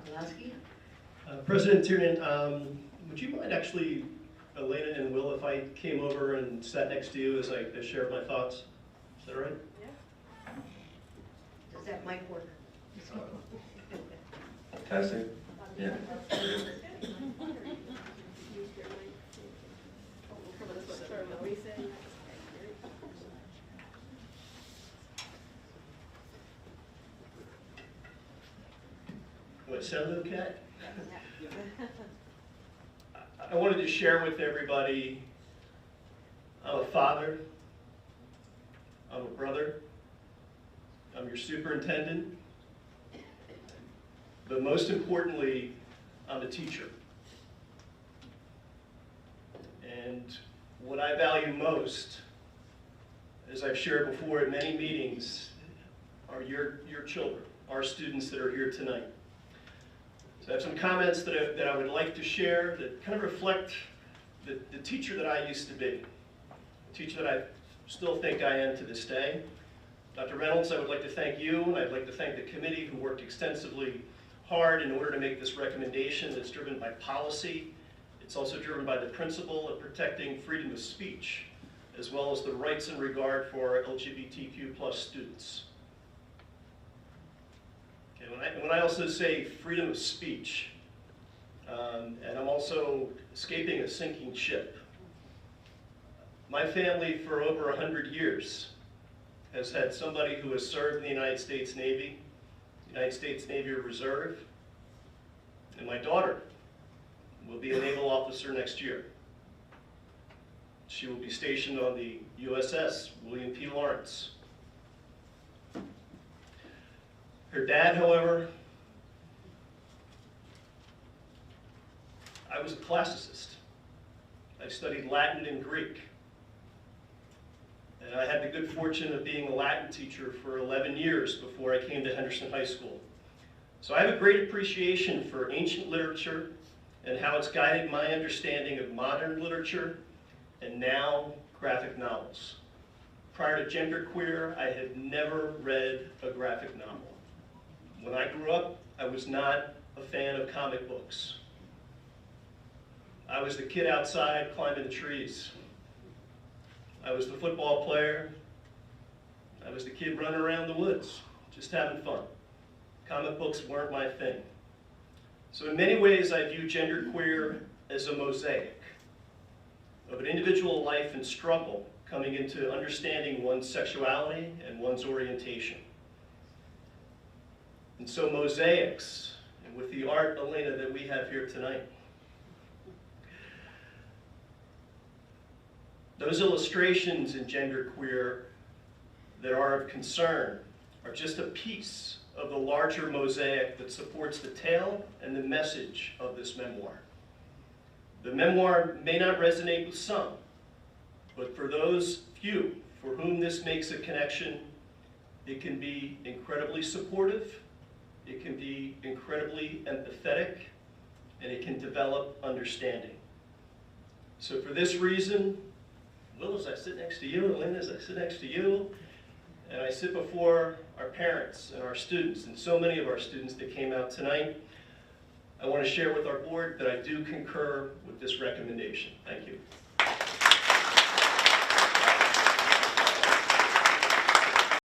Sokolowski. President Tiernan, would you mind actually, Elena and Will, if I came over and sat next to you as I shared my thoughts? Is that all right? Yeah. Does that mic work? Testing? Yeah. What, sound okay? I wanted to share with everybody, I'm a father, I'm a brother, I'm your superintendent, but most importantly, I'm a teacher. And what I value most, as I've shared before at many meetings, are your children, our students that are here tonight. So I have some comments that I would like to share that kind of reflect the teacher that I used to be, the teacher that I still think I am to this day. Dr. Reynolds, I would like to thank you, and I'd like to thank the committee who worked extensively hard in order to make this recommendation that's driven by policy. It's also driven by the principle of protecting freedom of speech, as well as the rights and regard for our LGBTQ+ students. When I also say freedom of speech, and I'm also escaping a sinking ship, my family for over 100 years has had somebody who has served in the United States Navy, United States Navy Reserve, and my daughter will be a naval officer next year. She will be stationed on the USS William P. Lawrence. Her dad, however, I was a classicist. I studied Latin and Greek. And I had the good fortune of being a Latin teacher for 11 years before I came to Henderson High School. So I have a great appreciation for ancient literature and how it's guided my understanding of modern literature and now graphic novels. Prior to Genderqueer, I had never read a graphic novel. When I grew up, I was not a fan of comic books. I was the kid outside climbing the trees. I was the football player. I was the kid running around the woods, just having fun. Comic books weren't my thing. So in many ways, I view Genderqueer as a mosaic of an individual life and struggle coming into understanding one's sexuality and one's orientation. And so mosaics, and with the art, Elena, that we have here tonight, those illustrations in Genderqueer that are of concern are just a piece of the larger mosaic that supports the tale and the message of this memoir. The memoir may not resonate with some, but for those few for whom this makes a connection, it can be incredibly supportive, it can be incredibly empathetic, and it can develop understanding. So for this reason, Will, as I sit next to you, Elena, as I sit next to you, and I sit before our parents and our students, and so many of our students that came out tonight, I want to share with our board that I do concur with this recommendation. Thank you.